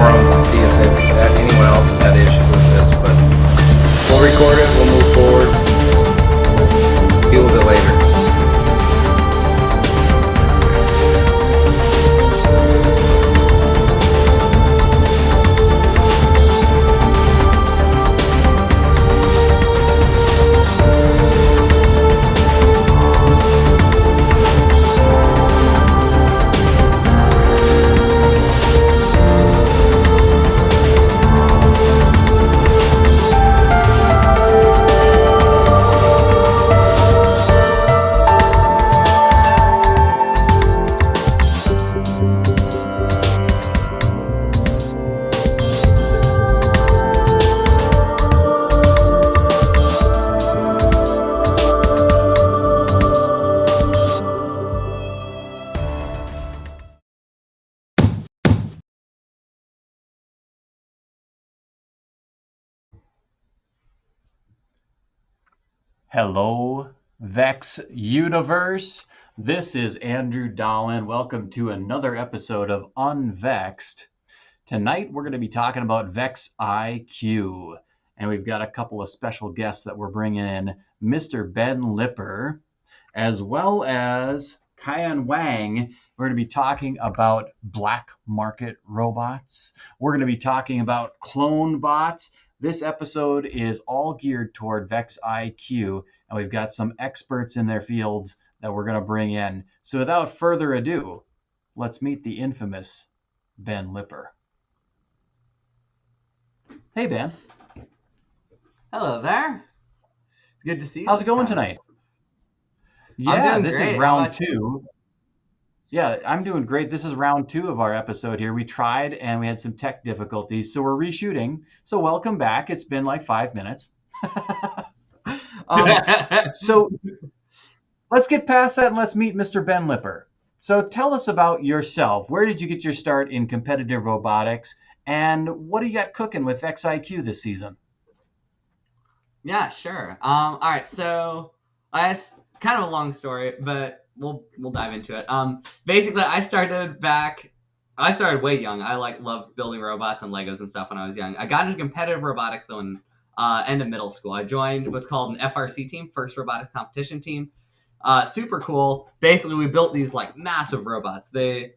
forums and see if anyone else has had issues with this. But we'll record it. We'll move forward. Deal with it later. Hello, Vex Universe. This is Andrew Dolan. Welcome to another episode of Unvexed. Tonight we're going to be talking about Vex IQ, and we've got a couple of special guests that we're bringing in, Mr. Ben Lipper, as well as Kaiyan Wang. We're going to be talking about black market robots. We're going to be talking about clone bots. This episode is all geared toward Vex IQ, and we've got some experts in their fields that we're going to bring in. So without further ado, let's meet the infamous Ben Lipper. Hey, Ben. Hello there. It's good to see you. How's it going tonight? Yeah, this is round 2. Yeah, I'm doing great. This is round 2 of our episode here. We tried and we had some tech difficulties, so we're reshooting. So welcome back. It's been like 5 minutes. So let's get past that and let's meet Mr. Ben Lipper. So tell us about yourself. Where did you get your start in competitive robotics, and what do you got cooking with XIQ this season? Yeah, sure. All right, so it's kind of a long story, but we'll dive into it. Basically, I started way young. I loved building robots and Legos and stuff when I was young. I got into competitive robotics though in end of middle school. I joined what's called an FRC team, First Robotics Competition Team. Super cool. Basically, we built these massive robots. I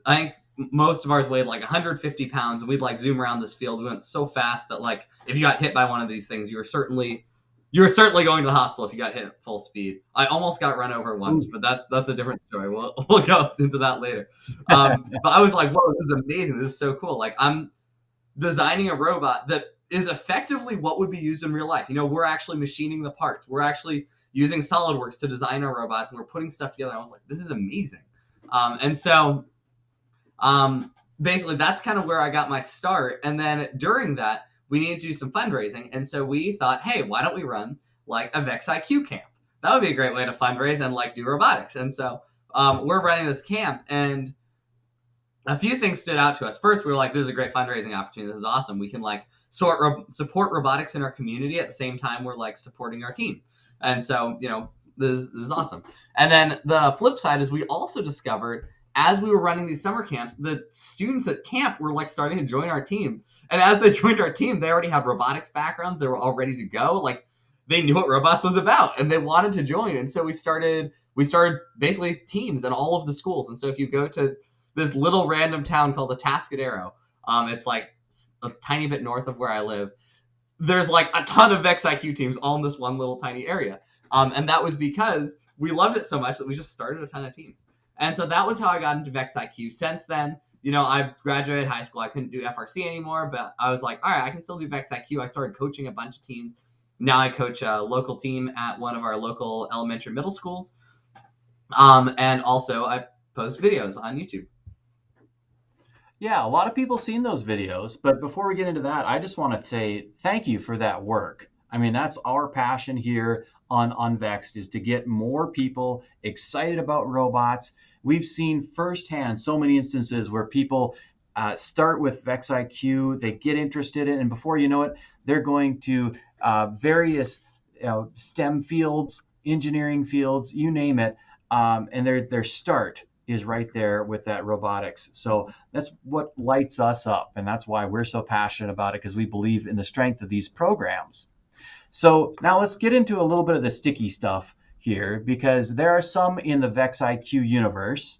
think most of ours weighed 150 pounds, and we'd zoom around this field. We went so fast that if you got hit by one of these things, you were certainly going to the hospital if you got hit at full speed. I almost got run over once, but that's a different story. We'll go into that later. But I was like, whoa, this is amazing. This is so cool. I'm designing a robot that is effectively what would be used in real life. We're actually machining the parts. We're actually using SolidWorks to design our robots, and we're putting stuff together. I was like, this is amazing. And so basically, that's kind of where I got my start. And then during that, we needed to do some fundraising. And so we thought, hey, why don't we run a Vex IQ camp? That would be a great way to fundraise and do robotics. And so we're running this camp, and a few things stood out to us. First, we were like, this is a great fundraising opportunity. This is awesome. We can support robotics in our community at the same time we're supporting our team. And so, this is awesome. And then the flip side is we also discovered, as we were running these summer camps, the students at camp were starting to join our team. And as they joined our team, they already had robotics backgrounds. They were all ready to go. They knew what robots was about, and they wanted to join. And so we started basically teams in all of the schools. And so if you go to this little random town called Atascadero, it's a tiny bit north of where I live. There's a ton of Vex IQ teams all in this one little tiny area. And that was because we loved it so much that we just started a ton of teams. And so that was how I got into Vex IQ. Since then, I graduated high school. I couldn't do FRC anymore, but I was like, all right, I can still do Vex IQ. I started coaching a bunch of teams. Now I coach a local team at one of our local elementary middle schools. And also I post videos on YouTube. Yeah, a lot of people seen those videos, but before we get into that, I just want to say thank you for that work. I mean, that's our passion here on Unvexed, is to get more people excited about robots. We've seen firsthand so many instances where people start with Vex IQ, they get interested in, and before you know it, they're going to various STEM fields, engineering fields, you name it, and their start is right there with that robotics. So that's what lights us up. And that's why we're so passionate about it, because we believe in the strength of these programs. So now let's get into a little bit of the sticky stuff here, because there are some in the VEX IQ universe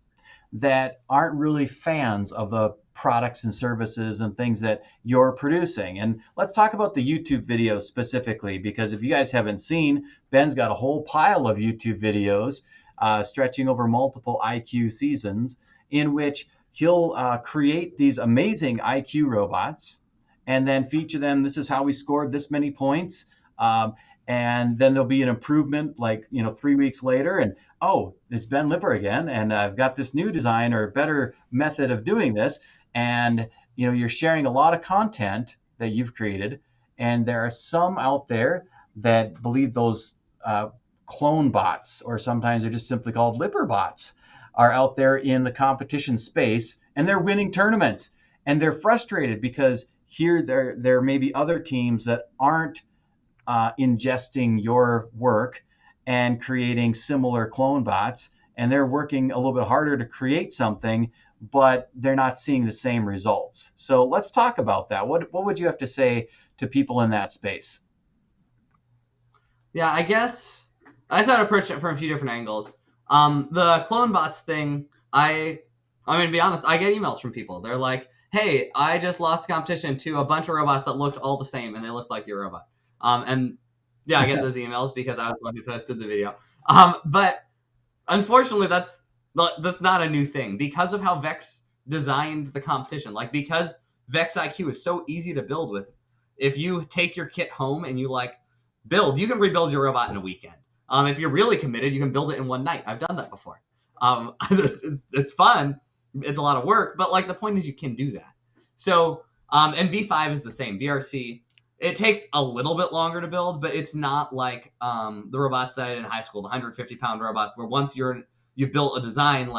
that aren't really fans of the products and services and things that you're producing. And let's talk about the YouTube videos specifically, because if you guys haven't seen, Ben's got a whole pile of YouTube videos stretching over multiple IQ seasons, in which he'll create these amazing IQ robots and then feature them. This is how we scored this many points. And then there'll be an improvement, like 3 weeks later, and oh, it's Ben Lipper again, and I've got this new design or better method of doing this. And you're sharing a lot of content that you've created, and there are some out there that believe those clone bots, or sometimes they're just simply called Lipper bots, are out there in the competition space, and they're winning tournaments, and they're frustrated because here there may be other teams that aren't ingesting your work and creating similar clone bots, and they're working a little bit harder to create something, but they're not seeing the same results. So let's talk about that. What would you have to say to people in that space? Yeah, I guess I just had to approach it from a few different angles. The clone bots thing, I mean, to be honest, I get emails from people. They're like, hey, I just lost a competition to a bunch of robots that looked all the same, and they looked like your robot. And yeah, I get those emails because I was the one who posted the video. But unfortunately, that's not a new thing because of how Vex designed the competition. Like, because Vex IQ is so easy to build with. If you take your kit home and you build, you can rebuild your robot in a weekend. If you're really committed, you can build it in one night. I've done that before. It's fun. It's a lot of work, but the point is you can do that. So, and V5 is the same. VRC, it takes a little bit longer to build, but it's not like the robots that I did in high school, the 150-pound robots, where once you've built a design,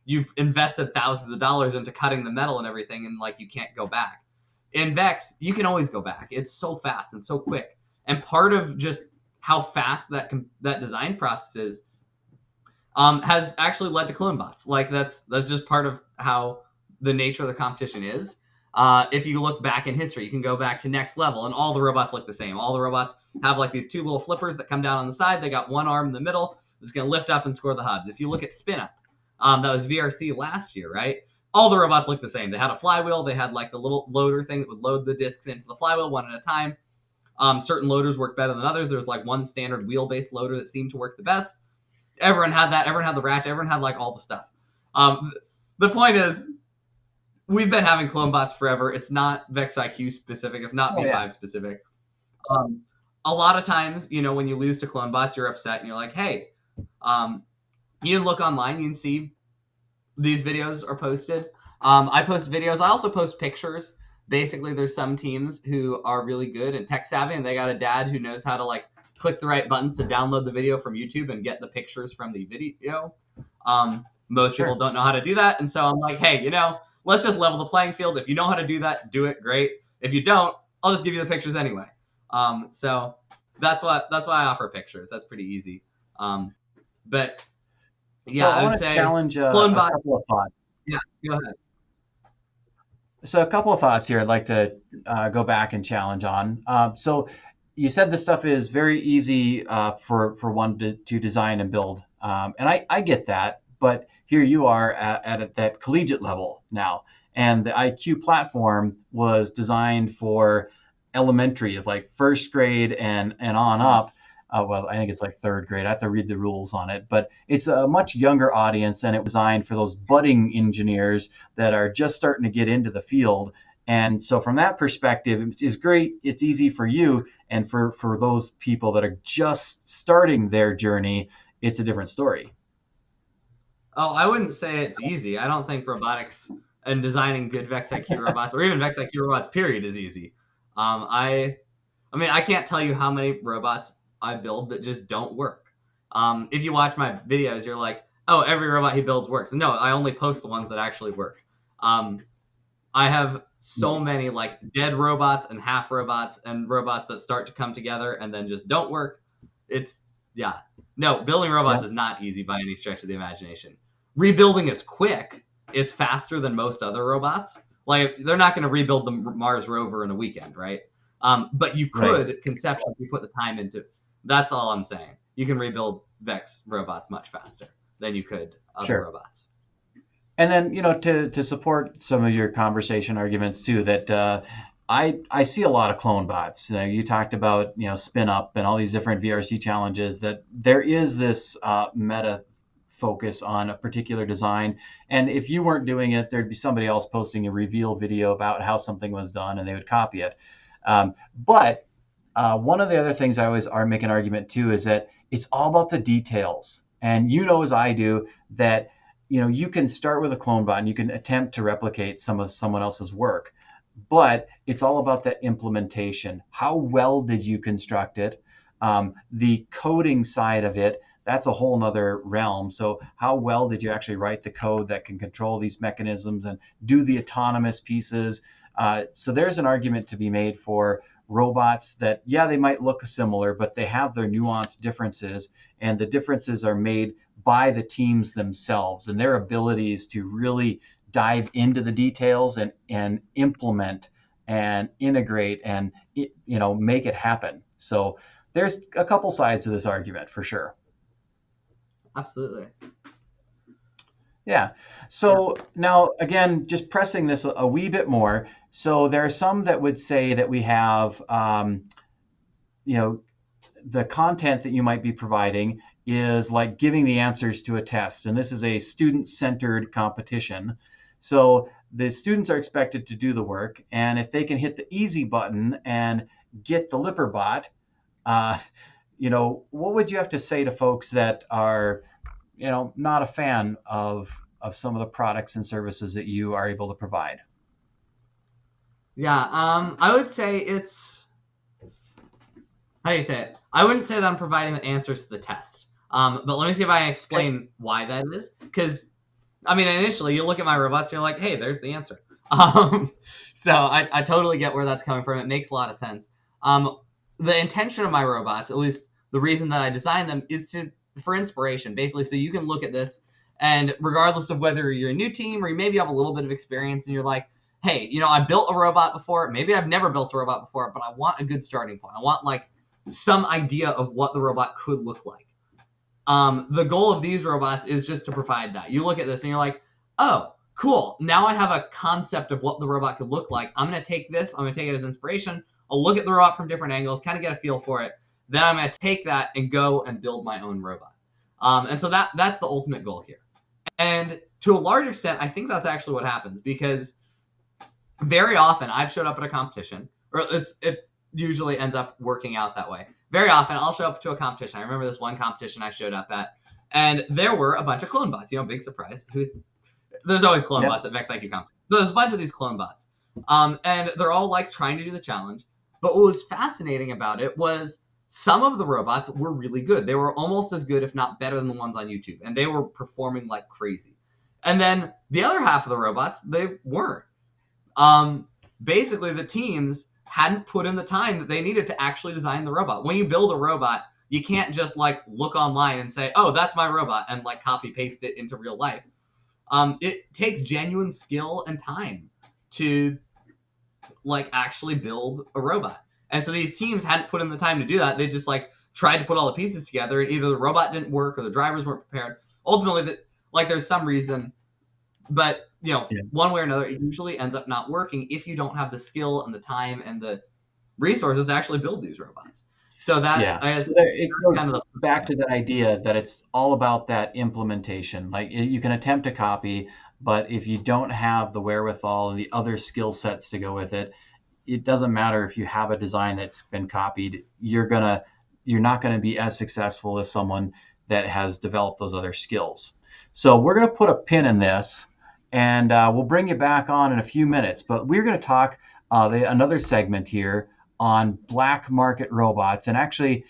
you've invested thousands of dollars into cutting the metal and everything, and you can't go back. In Vex, you can always go back. It's so fast and so quick. And part of just how fast that design process is has actually led to clone bots. That's just part of how the nature of the competition is. If you look back in history, you can go back to Next Level, and all the robots look the same. All the robots have these two little flippers that come down on the side. They got one arm in the middle that's going to lift up and score the hubs. If you look at Spin Up, that was VRC last year, right? All the robots look the same. They had a flywheel. They had the little loader thing that would load the discs into the flywheel one at a time. Certain loaders work better than others. There's one standard wheel-based loader that seemed to work the best. Everyone had that. Everyone had the ratchet. Everyone had all the stuff. The point is, we've been having clone bots forever. It's not Vex IQ specific. It's not V5 specific. A lot of times, when you lose to clone bots, you're upset and you're like, hey, you can look online. You can see these videos are posted. I post videos. I also post pictures. Basically, there's some teams who are really good and tech savvy, and they got a dad who knows how to click the right buttons to download the video from YouTube and get the pictures from the video. Most people don't know how to do that, and so I'm like, hey, let's just level the playing field. If you know how to do that, do it, great. If you don't, I'll just give you the pictures anyway. So that's why I offer pictures. That's pretty easy. But yeah, So I would say challenge clone a bots. couple of thoughts. Yeah, go ahead. So a couple of thoughts here I'd like to go back and challenge on. So you said this stuff is very easy for one to design and build. And I get that, but here you are at that collegiate level now. And the IQ platform was designed for elementary, first grade and on up. Well, I think it's third grade. I have to read the rules on it, but it's a much younger audience, and it was designed for those budding engineers that are just starting to get into the field. And so from that perspective, it's great. It's easy for you, and for those people that are just starting their journey, it's a different story. Oh, I wouldn't say it's easy. I don't think robotics and designing good Vex IQ robots, or even Vex IQ robots, period, is easy. I mean, I can't tell you how many robots I build that just don't work. If you watch my videos, you're like, oh, every robot he builds works. No, I only post the ones that actually work. I have so many dead robots and half robots and robots that start to come together and then just don't work. Building robots is not easy by any stretch of the imagination. rebuilding is quick. It's faster than most other robots. Like, they're not going to rebuild the Mars rover in a weekend, right? But you could conceptually, if you put the time into. That's all I'm saying. You can rebuild Vex robots much faster than you could other robots. And then, to support some of your conversation arguments too, that I see a lot of clone bots. You talked about, spin up and all these different VRC challenges, that there is this meta focus on a particular design. And if you weren't doing it, there'd be somebody else posting a reveal video about how something was done and they would copy it. But one of the other things I always make an argument too is that it's all about the details. And as I do, that you can start with a clone bot and you can attempt to replicate some of someone else's work, but it's all about the implementation. How well did you construct it? The coding side of it, that's a whole nother realm. So how well did you actually write the code that can control these mechanisms and do the autonomous pieces? So there's an argument to be made for robots that, they might look similar, but they have their nuanced differences, and the differences are made by the teams themselves and their abilities to really dive into the details and implement and integrate and make it happen. So there's a couple sides to this argument for sure. Absolutely. Yeah. So now, again, just pressing this a wee bit more. So there are some that would say that we have, the content that you might be providing is like giving the answers to a test. And this is a student-centered competition. So the students are expected to do the work. And if they can hit the easy button and get the Lipper bot, what would you have to say to folks that are, not a fan of some of the products and services that you are able to provide? Yeah, I would say it's, how do you say it? I wouldn't say that I'm providing the answers to the test. But let me see if I can explain why that is. Because, initially you look at my robots and you're like, hey, there's the answer. So I totally get where that's coming from. It makes a lot of sense. The intention of my robots, at least the reason that I designed them, is for inspiration, basically, so you can look at this, and regardless of whether you're a new team or you maybe have a little bit of experience and you're like, hey, I built a robot before, maybe I've never built a robot before, but I want a good starting point. I want like some idea of what the robot could look like. The goal of these robots is just to provide that. You look at this and you're like, oh, cool. Now I have a concept of what the robot could look like. I'm going to take this, I'm going to take it as inspiration. I'll look at the robot from different angles, kind of get a feel for it. Then I'm going to take that and go and build my own robot. And so that's the ultimate goal here. And to a large extent, I think that's actually what happens, because very often I've showed up at a competition, or it usually ends up working out that way. Very often I'll show up to a competition. I remember this one competition I showed up at, and there were a bunch of clone bots. Big surprise. There's always clone bots at Vex IQ competitions. So there's a bunch of these clone bots. And they're all like trying to do the challenge. But what was fascinating about it was some of the robots were really good. They were almost as good, if not better, than the ones on YouTube. And they were performing like crazy. And then the other half of the robots, they weren't. Basically, the teams hadn't put in the time that they needed to actually design the robot. When you build a robot, you can't just like look online and say, oh, that's my robot, and like copy paste it into real life. It takes genuine skill and time to like actually build a robot. And so these teams hadn't put in the time to do that. They just like tried to put all the pieces together, and either the robot didn't work or the drivers weren't prepared. Ultimately, there's some reason, but one way or another, it usually ends up not working if you don't have the skill and the time and the resources to actually build these robots. So that it goes kind of back to that idea that it's all about that implementation. Like you can attempt to copy, but if you don't have the wherewithal and the other skill sets to go with it, it doesn't matter if you have a design that's been copied. You're not gonna be as successful as someone that has developed those other skills. So we're gonna put a pin in this, and we'll bring you back on in a few minutes. But we're gonna talk another segment here on black market robots, and actually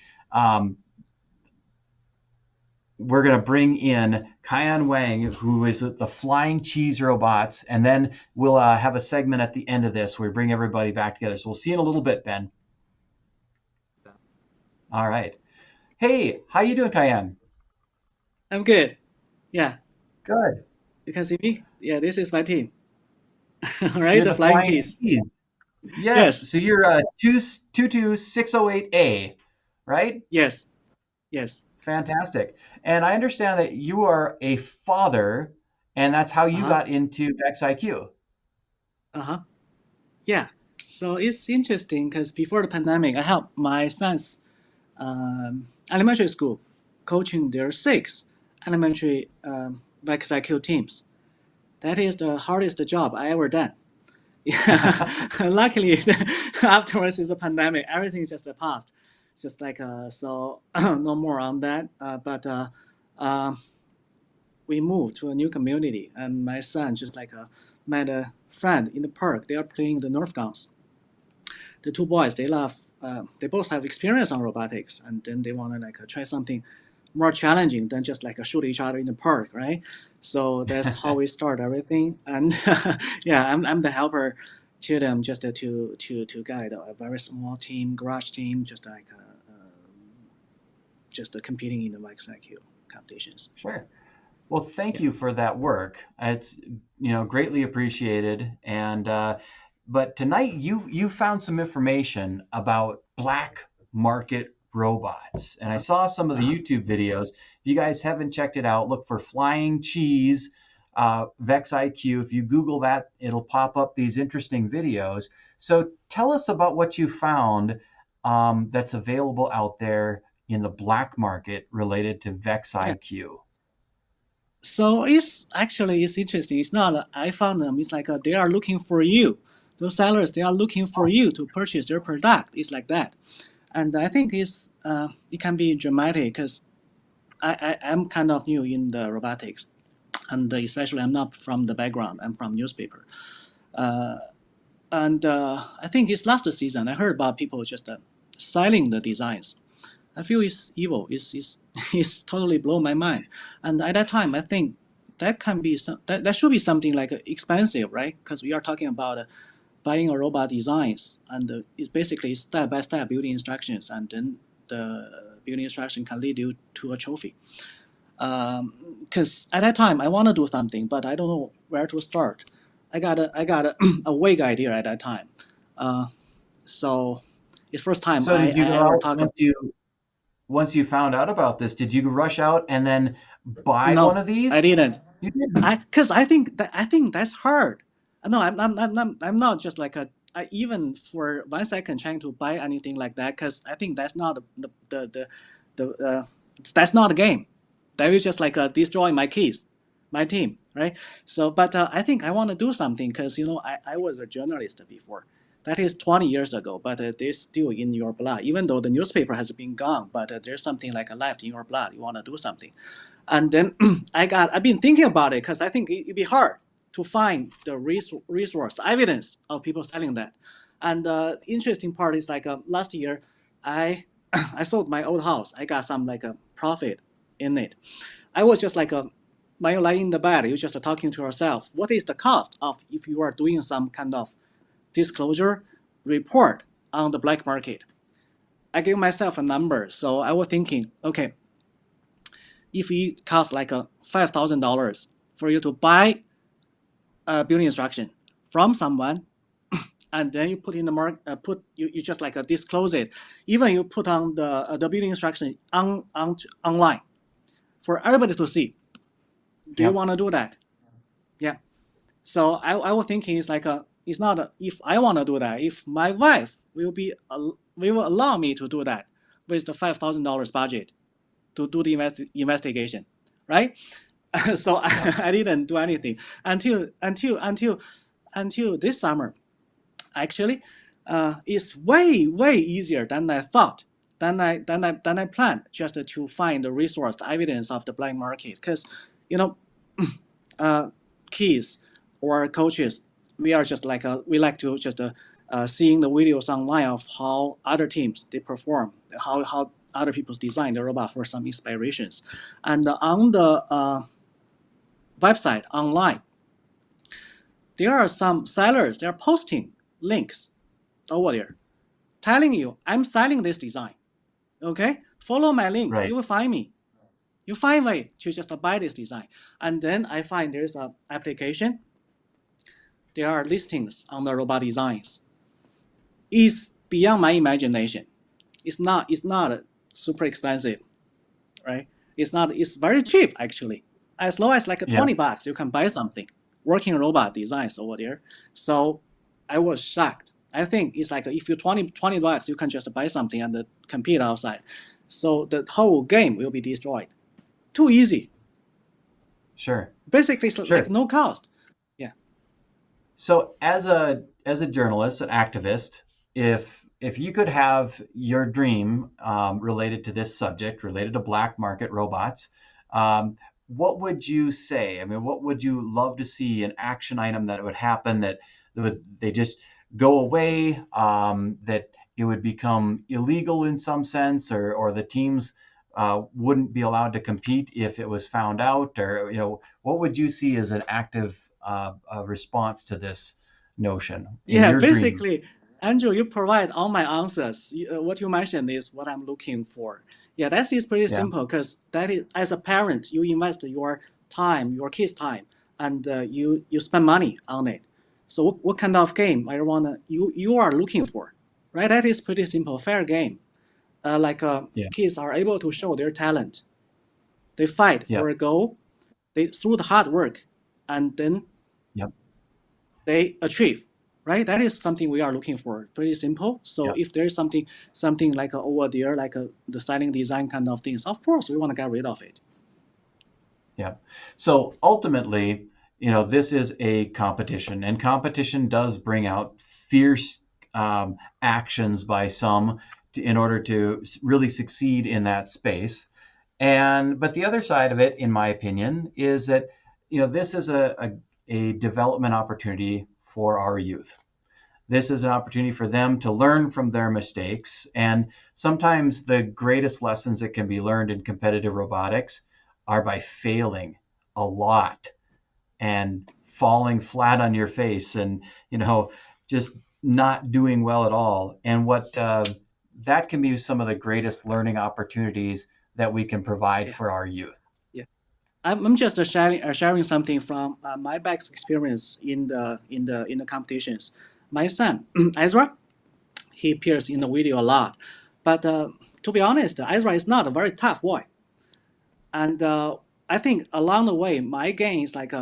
we're going to bring in Kaiyan Wang, who is the Flying Cheese Robots, and then we'll have a segment at the end of this where we bring everybody back together. So we'll see you in a little bit, Ben. All right. Hey, how you doing, Kaiyan? I'm good. Yeah. Good. You can see me? Yeah, this is my team. Right? You're The the flying flying cheese. cheese. Yes. Yes, So you're 22608A, right? yes, yes. Fantastic. And I understand that you are a father, and that's how you Uh-huh. got into Vex IQ. Uh-huh. Yeah. So it's interesting because before the pandemic, I helped my son's elementary school coaching their six elementary IQ teams. That is the hardest job I ever done. Yeah. Luckily, afterwards is a pandemic. Everything just passed. Just like so, no more on that. But uh, we moved to a new community, and my son just like met a friend in the park. They are playing the Nerf guns. The two boys, they love. They both have experience on robotics, and then they want to like try something more challenging than just like shoot each other in the park, right? So that's how we start everything. And yeah, I'm the helper to them, just to guide a very small team, garage team, just like just competing in the XIQ competitions. Sure. Well, thank Yeah. you for that work. It's greatly appreciated. And but tonight you found some information about black market robots, and I Uh-huh. saw some of the Uh-huh. YouTube videos. If you guys haven't checked it out, look for Flying Cheese Vex IQ. If you Google that, it'll pop up these interesting videos. So tell us about what you found that's available out there in the black market related to Vex Yeah. IQ. So it's interesting. It's not I found them. It's like they are looking for you. Those sellers, they are looking for you to purchase their product. It's like that. And I think it can be dramatic because I'm kind of new in the robotics, and especially I'm not from the background. I'm from newspaper. Uh, and I think it's last season I heard about people just selling the designs. I feel it's evil. It's totally blow my mind. And at that time, I think that can be that should be something like expensive, right? Because we are talking about buying a robot designs, and it's basically step by step building instructions, and then the building instruction can lead you to a trophy. Because at that time I want to do something, but I don't know where to start. I got a vague idea at that time. Uh, so it's first time So did you I go ever out talk. once you found out about this? Did you rush out and then buy one No, of I these? didn't. You didn't. I think that's hard. No, I'm not just like even for 1 second trying to buy anything like that because I think that's not the that's not a game. That will just like destroy my keys, my team, right? So, but I think I want to do something because I was a journalist before. That is 20 years ago, but they're still in your blood. Even though the newspaper has been gone, but there's something like left in your blood. You want to do something. And then I've been thinking about it because I think it'd be hard to find the resource, the evidence of people selling that. And interesting part is like last year, I I sold my old house. I got some like a profit in it. I was just like when you lie in the bed, you're just talking to yourself. What is the cost of if you are doing some kind of disclosure report on the black market? I gave myself a number, so I was thinking, okay, if it costs like $5,000 for you to buy a building instruction from someone, and then you put in the you just like disclose it. Even you put on the building instruction online for everybody to see. Do you Yep. want to do that? Yeah. So I was thinking it's like it's not if I want to do that. If my wife will allow me to do that with the $5,000 budget to do the investigation, right? So Yep. I didn't do anything until this summer. Actually, it's way easier than I thought. Than I planned just to find the resource, the evidence of the black market. Because you know, kids or coaches, we are just like we like to just seeing the videos online of how other teams they perform, how other people design the robot for some inspirations, and on the website online, there are some sellers. They are posting links over there, telling you, "I'm selling this design. Okay, follow my link. Right. You will find me. You find a way to just buy this design. And then I find there's a application. There are listings on the robot designs. It's beyond my imagination. It's not super expensive, right? It's very cheap actually. As low as like $20, you can buy something. Working robot designs over there. So I was shocked. I think it's like if you $20, you can just buy something and compete outside. So the whole game will be destroyed. Too easy. Sure. Basically, it's like no cost. Yeah. So as a journalist, an activist, if you could have your dream related to this subject, related to black market robots, what would you say? I mean, what would you love to see, an action item that would happen, that they just go away, that it would become illegal in some sense, or the teams wouldn't be allowed to compete if it was found out, or what would you see as an active response to this notion? Yeah, basically, Andrew, you provide all my answers. What you mentioned is what I'm looking for. Yeah, that is pretty simple, because that is, as a parent, you invest your time, your kids' time, and you spend money on it. So what kind of game you are looking for, right? That is pretty simple, fair game. Kids are able to show their talent. They fight for a goal. Through the hard work, and then they achieve. Right, that is something we are looking for. Pretty simple. So if there's something like over there, like the styling design kind of things, of course we want to get rid of it. Yeah. So ultimately, this is a competition, and competition does bring out fierce actions by some in order to really succeed in that space. But the other side of it, in my opinion, is that this is a development opportunity for our youth. This is an opportunity for them to learn from their mistakes. And sometimes the greatest lessons that can be learned in competitive robotics are by failing a lot and falling flat on your face and, just not doing well at all. And what that can be some of the greatest learning opportunities that we can provide for our youth. I'm just sharing something from my back's experience in the competitions. My son Ezra, he appears in the video a lot, but to be honest, Ezra is not a very tough boy, and I think along the way, my game is like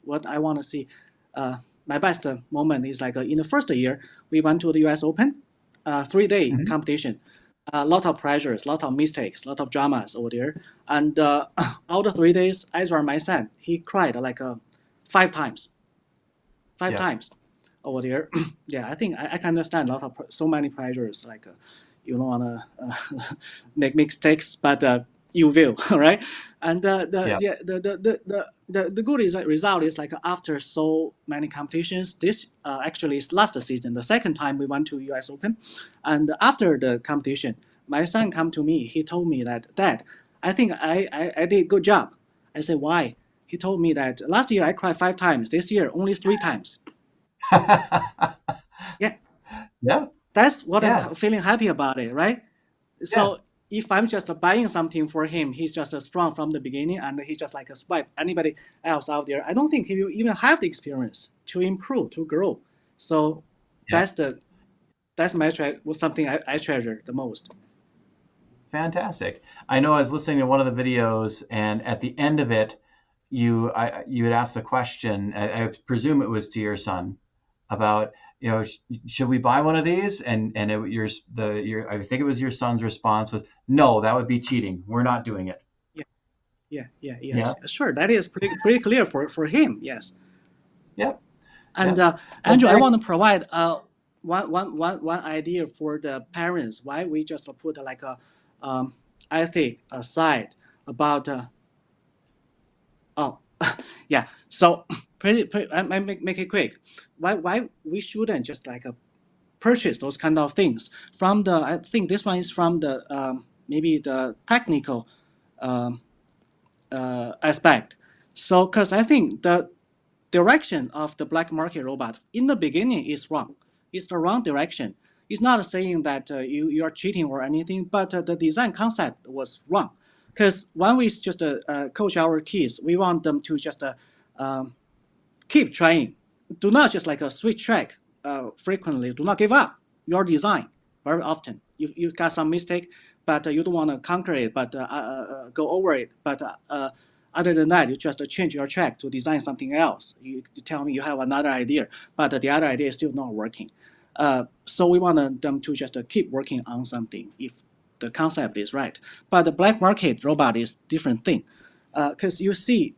what I want to see. My best moment is like in the first year we went to the U.S. Open, 3-day competition. A lot of pressures, a lot of mistakes, a lot of dramas over there. And all the 3 days, Ezra, my son, he cried like 5 times. 5 times over there. Yeah, I think I can understand a lot of so many pressures. Like you don't want to make mistakes, but you will, right? And the good result is like after so many competitions, this actually is last season, the second time we went to US Open. And after the competition, my son come to me. He told me that, Dad, I think I did a good job. I said, why? He told me that last year I cried 5 times. This year, only 3 times. Yeah. That's what I'm feeling happy about it, right? So if I'm just buying something for him, he's just strong from the beginning, and he's just like a swipe. Anybody else out there, I don't think he will even have the experience to improve, to grow. So that's something I treasure the most. Fantastic. I know I was listening to one of the videos, and at the end of it, you had asked the question. I presume it was to your son about, should we buy one of these? And I think it was your son's response was, no, that would be cheating. We're not doing it. Yeah. Sure, that is pretty clear for him. Yes. Yep. And Andrew, I want to provide one idea for the parents. Why we just put like a ethic aside about yeah. So I make it quick. Why we shouldn't just like purchase those kind of things from the? I think this one is from the maybe the technical aspect. So because I think the direction of the black market robot in the beginning is wrong. It's the wrong direction. It's not saying that you are cheating or anything, but the design concept was wrong. Because when we just coach our kids, we want them to just um, keep trying. Do not just like a switch track frequently. Do not give up your design very often. You got some mistake, but you don't want to conquer it, but go over it. But other than that, you just change your track to design something else. You tell me you have another idea, but the other idea is still not working. So we want them to just keep working on something if the concept is right. But the black market robot is different thing, because you see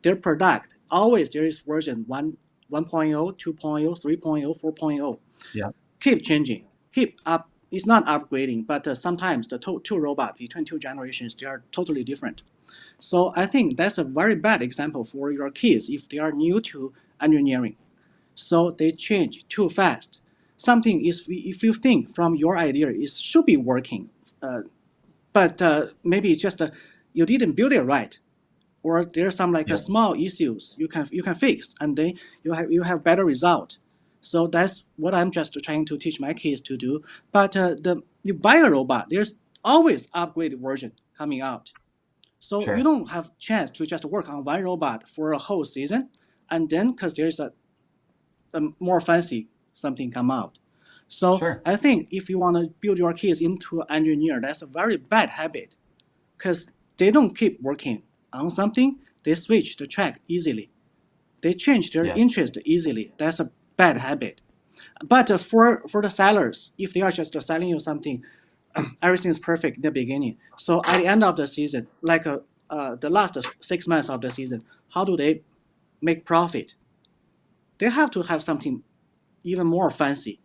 their product always there is version 1.0, 2.0, 3.0, 4.0. Yeah. Keep changing, keep up. It's not upgrading, but sometimes the two robots between two generations they are totally different. So I think that's a very bad example for your kids if they are new to engineering. So they change too fast. Something is if you think from your idea it should be working, but maybe just you didn't build it right, or there's some like Yeah. small issues you can fix, and then you have better result. So that's what I'm just trying to teach my kids to do. But you buy a robot, there's always upgraded version coming out. So you Sure. don't have chance to just work on one robot for a whole season, and then because there's a more fancy something come out. So Sure. I think if you want to build your kids into an engineer, that's a very bad habit because they don't keep working on something. They switch the track easily. They change their Yes. interest easily. That's a bad habit. But for the sellers, if they are just selling you something, everything is perfect in the beginning. So at the end of the season, like the last 6 months of the season, how do they make profit? They have to have something even more fancy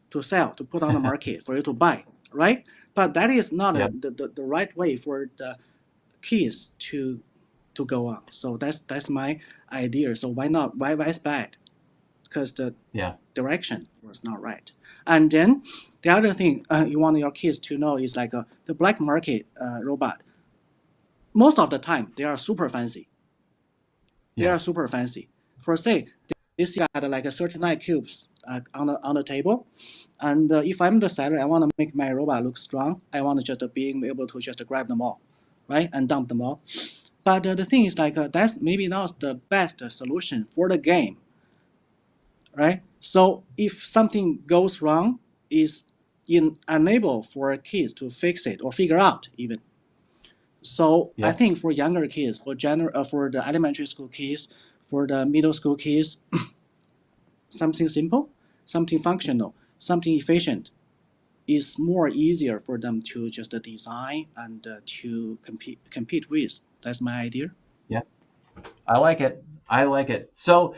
to sell, to put on the market for you to buy, right? But that is not Yeah. the right way for the kids to go on. So that's my idea. So why not? Why is bad? Because the Yeah. direction was not right. And then the other thing you want your kids to know is like the black market robot. Most of the time they are super fancy. They are Yes. super fancy. For say this year I had like a 39 cubes on the table, and if I'm the seller, I want to make my robot look strong. I want to just being able to just grab them all, right, and dump them all. But the thing is like that's maybe not the best solution for the game, right? So if something goes wrong, is unable for kids to fix it or figure out even. So I Yep. think for younger kids, for the elementary school kids, for the middle school kids, something simple, something functional, something efficient is more easier for them to just design and to compete with. That's my idea. Yeah. I like it. I like it. So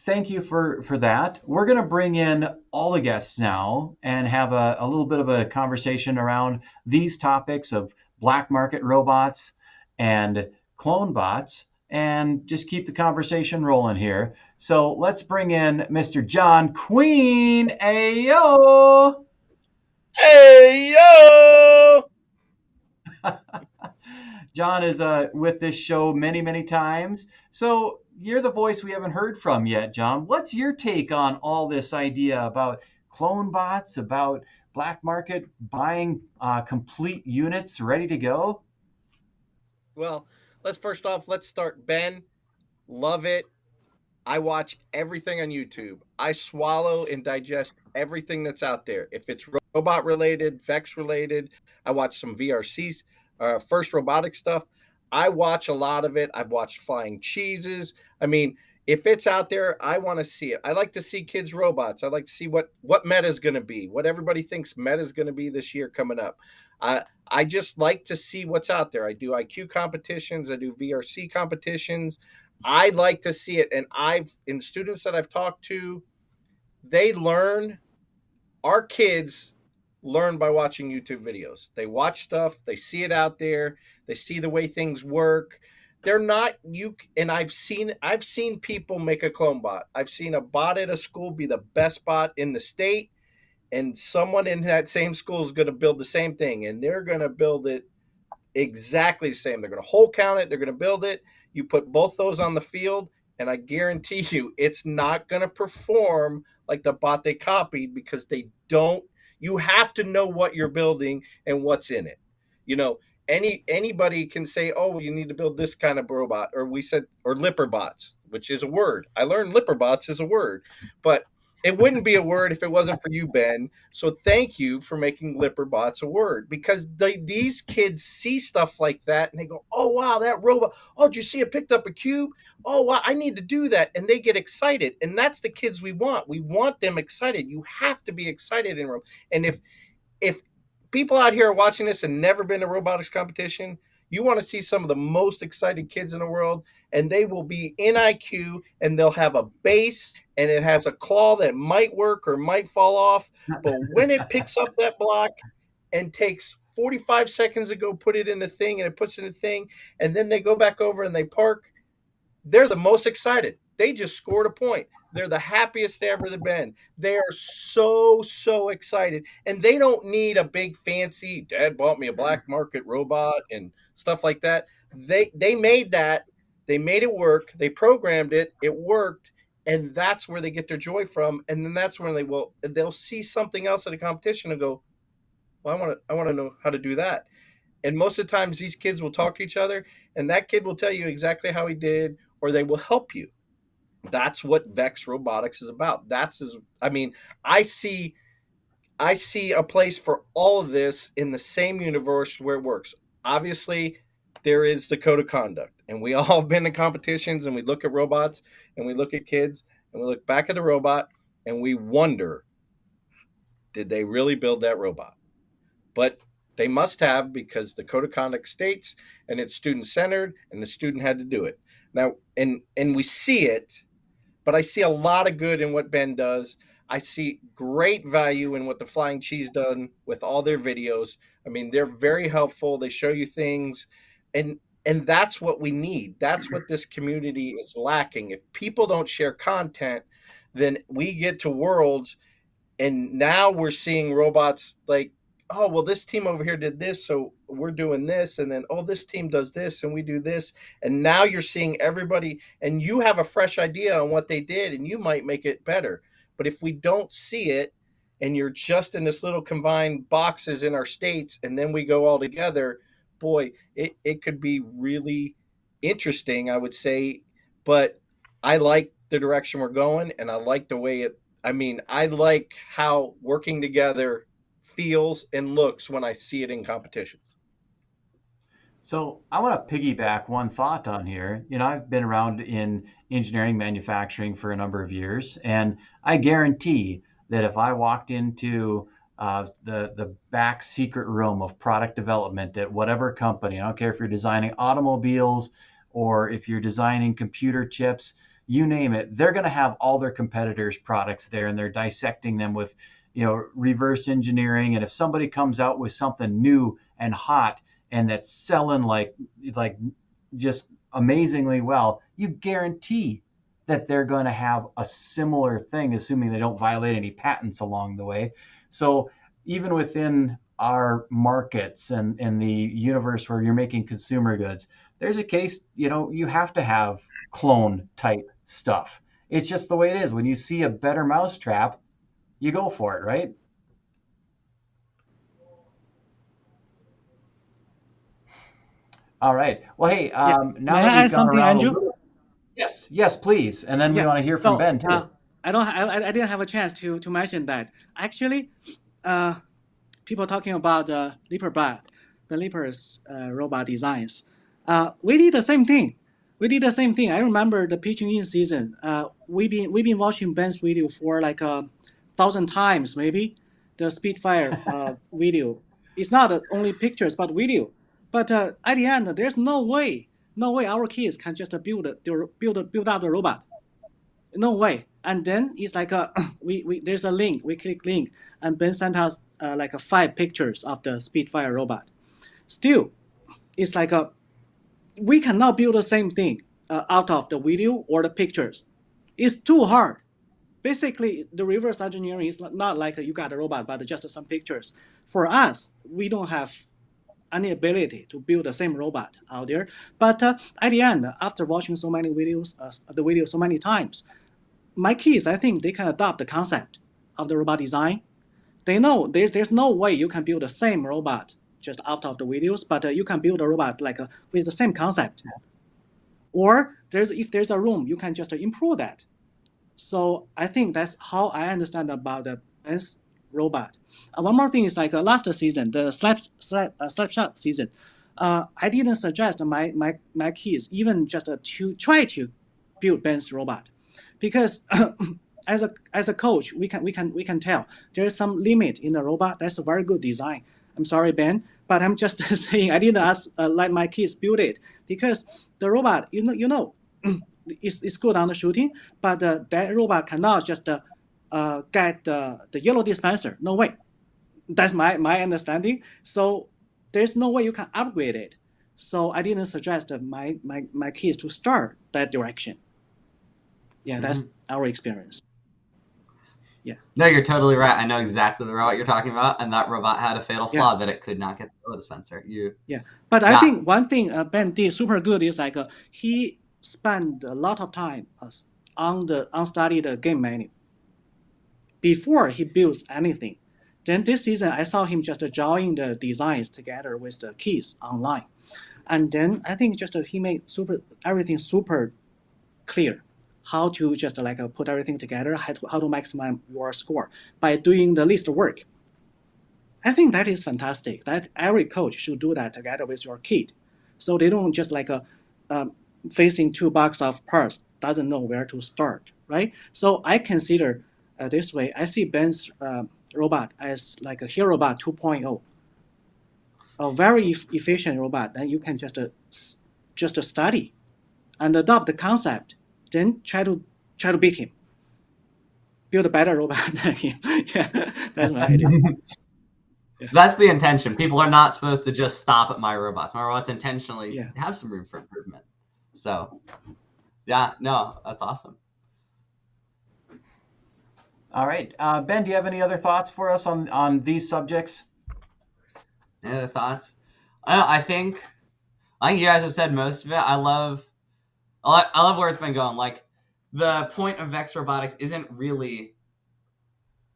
thank you for that. We're going to bring in all the guests now and have a little bit of a conversation around these topics of black market robots and clone bots and just keep the conversation rolling here. So let's bring in Mr. John Queen. Ayo! Hey yo! John is with this show many, many times. So you're the voice we haven't heard from yet, John. What's your take on all this idea about clone bots, about black market buying complete units ready to go? Well, let's start. Ben, love it. I watch everything on YouTube. I swallow and digest everything that's out there. If it's robot related, Vex related, I watch some VRCs, first robotic stuff. I watch a lot of it. I've watched Flying Cheeses. I mean, if it's out there, I want to see it. I like to see kids' robots. I like to see what meta is going to be, what everybody thinks meta is going to be this year coming up. I just like to see what's out there. I do IQ competitions. I do VRC competitions. I like to see it, and I've in students that I've talked to, they learn. Our kids learn by watching YouTube videos. They watch stuff, they see it out there, they see the way things work. They're not you and I've seen people make a clone bot. I've seen a bot at a school be the best bot in the state, and someone in that same school is going to build the same thing, and they're going to build it exactly the same. They're going to hole count it. They're going to build it. You put both those on the field, and I guarantee you, it's not going to perform like the bot they copied because they don't. You have to know what you're building and what's in it. You know, anybody can say, oh, you need to build this kind of robot, or we said, or lipperbots, which is a word. I learned lipperbots is a word, but it wouldn't be a word if it wasn't for you, Ben. So thank you for making lipperbots a word, because these kids see stuff like that and they go, oh wow, that robot. Oh, did you see it picked up a cube? Oh wow, I need to do that, and they get excited. And that's the kids we want. We want them excited. You have to be excited in room. And if people out here are watching this and never been to robotics competition, you want to see some of the most excited kids in the world, and they will be in IQ, and they'll have a base, and it has a claw that might work or might fall off. But when it picks up that block and takes 45 seconds to go put it in the thing, and it puts it in the thing, and then they go back over and they park, they're the most excited. They just scored a point. They're the happiest they ever been. They are so excited. And they don't need a big fancy, Dad bought me a black market robot and stuff like that. They made that. They made it work. They programmed it. It worked. And that's where they get their joy from. And then that's when they'll see something else at a competition and go, well, I want to know how to do that. And most of the times these kids will talk to each other, and that kid will tell you exactly how he did, or they will help you. That's what Vex Robotics is about. I see a place for all of this in the same universe where it works. Obviously, there is the code of conduct, and we all have been in competitions, and we look at robots, and we look at kids, and we look back at the robot, and we wonder, did they really build that robot? But they must have, because the code of conduct states, and it's student-centered, and the student had to do it. Now, and we see it, but I see a lot of good in what Ben does. I see great value in what the Flying Cheese done with all their videos. I mean, they're very helpful. They show you things, and that's what we need. That's what this community is lacking. If people don't share content, then we get to Worlds, and now we're seeing robots like, oh, well, this team over here did this, so we're doing this. And then, oh, this team does this, and we do this. And now you're seeing everybody, and you have a fresh idea on what they did, and you might make it better. But if we don't see it, and you're just in this little combined boxes in our states, and then we go all together, boy, it could be really interesting, I would say. But I like the direction we're going, and I like the way I like how working together feels and looks when I see it in competitions. So I want to piggyback one thought on here. I've been around in engineering manufacturing for a number of years, and I guarantee that if I walked into the back secret room of product development at whatever company, I don't care if you're designing automobiles or if you're designing computer chips, you name it, they're going to have all their competitors' products there, and they're dissecting them with reverse engineering. And if somebody comes out with something new and hot and that's selling like just amazingly well, you guarantee that they're going to have a similar thing, assuming they don't violate any patents along the way. So even within our markets and the universe where you're making consumer goods, there's a case, you have to have clone type stuff. It's just the way it is. When you see a better mousetrap, you go for it, right? All right. Well, hey, Yeah. now May that I we've add gone something, around Andrew? yes, please. And then we Yeah. want to hear from Ben too. I didn't have a chance to mention that. Actually, people talking about the Leaper's robot designs. We did the same thing. I remember the pitching in season. We've been watching Ben's video for like 1,000 times maybe. The Spitfire video. It's not only pictures but video. But at the end, there's no way our kids can just build up the robot. No way. And then it's like we there's a link. We click link, and Ben sent us like 5 pictures of the Spitfire robot. Still, it's like we cannot build the same thing out of the video or the pictures. It's too hard. Basically, the reverse engineering is not like you got a robot, but just some pictures. For us, we don't have any ability to build the same robot out there. But at the end, after watching so many videos, the video so many times, my kids, I think they can adopt the concept of the robot design. They know there's no way you can build the same robot just out of the videos, but you can build a robot like with the same concept. Or if there's a room, you can just improve that. So I think that's how I understand about the Ben's robot. One more thing is like last season, the slapshot season, I didn't suggest my kids even just to try to build Ben's robot, because as a coach we can tell there's some limit in the robot. That's a very good design. I'm sorry, Ben, but I'm just saying I didn't ask let my kids build it, because the robot it's good on the shooting, but that robot cannot just get the yellow dispenser. No way. That's my understanding. So there's no way you can upgrade it. So I didn't suggest my kids to start that direction. Yeah, that's our experience. Yeah. No, you're totally right. I know exactly the robot you're talking about, and that robot had a fatal flaw that it could not get the yellow dispenser. But I think one thing Ben did super good is like he spent a lot of time on study the game menu before he builds anything. Then this season I saw him just drawing the designs together with the keys online, and then I think just he made everything super clear, how to just like put everything together, how to maximize your score by doing the least work. I think that is fantastic. That every coach should do that together with your kid, so they don't just like facing 2 boxes of parts, doesn't know where to start, right? So I consider this way. I see Ben's robot as like a Hero Bot 2.0, a very efficient robot that you can just study and adopt the concept, then try to beat him, build a better robot than him. Yeah, that's my idea. That's the intention. People are not supposed to just stop at my robots. My robots intentionally have some room for improvement. So, yeah, no, that's awesome. All right, Ben, do you have any other thoughts for us on these subjects? Any other thoughts? I think you guys have said most of it. I love where it's been going. Like, the point of Vex Robotics isn't really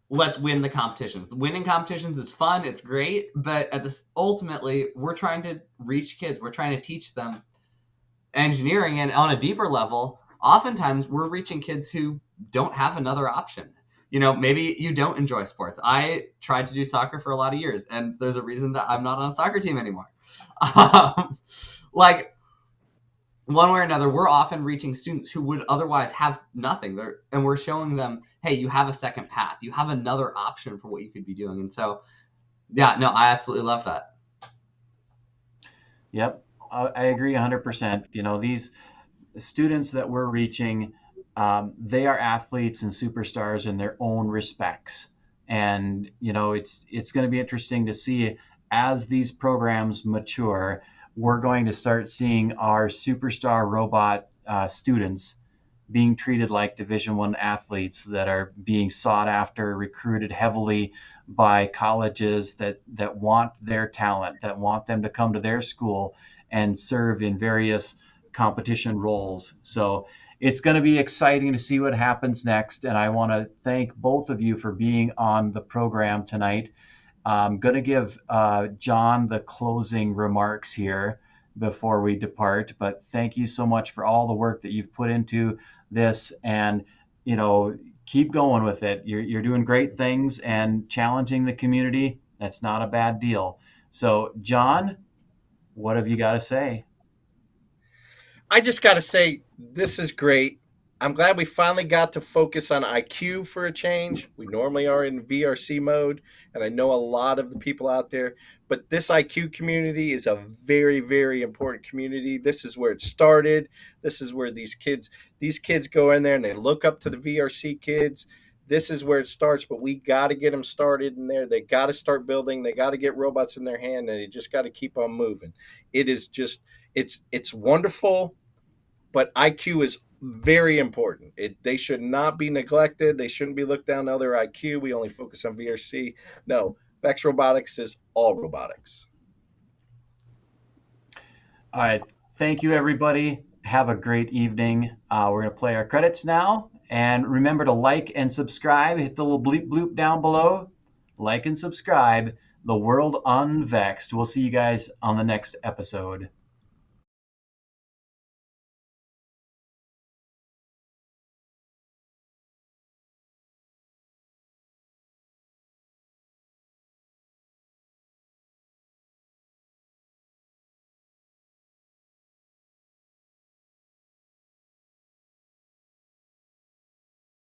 let's win the competitions. The winning competitions is fun, it's great, but ultimately we're trying to reach kids. We're trying to teach them engineering, and on a deeper level, oftentimes we're reaching kids who don't have another option. Maybe you don't enjoy sports. I tried to do soccer for a lot of years, and there's a reason that I'm not on a soccer team anymore. Like, one way or another, we're often reaching students who would otherwise have nothing. And we're showing them, hey, you have a second path. You have another option for what you could be doing. And so, yeah, no, I absolutely love that. Yep, I agree 100%. These students that we're reaching, they are athletes and superstars in their own respects. And, it's going to be interesting to see as these programs mature, we're going to start seeing our superstar robot students being treated like Division I athletes that are being sought after, recruited heavily by colleges that want their talent, that want them to come to their school and serve in various competition roles. So it's going to be exciting to see what happens next. And I want to thank both of you for being on the program tonight. I'm going to give John the closing remarks here before we depart, but thank you so much for all the work that you've put into this, and keep going with it. You're doing great things and challenging the community. That's not a bad deal. So, John, what have you got to say? I just got to say, this is great. I'm glad we finally got to focus on IQ for a change. We normally are in VRC mode, and I know a lot of the people out there, but this IQ community is a very, very important community. This is where it started. This is where these kids go in there and they look up to the VRC kids. This is where it starts, but we got to get them started in there. They got to start building. They got to get robots in their hand, and they just got to keep on moving. It is just, it's wonderful, but IQ is very important. They should not be neglected. They shouldn't be looked down to other IQ. We only focus on VRC. No, Vex Robotics is all robotics. All right. Thank you, everybody. Have a great evening. We're going to play our credits now. And remember to like and subscribe. Hit the little bleep bloop down below. Like and subscribe. the world unvexed. We'll see you guys on the next episode.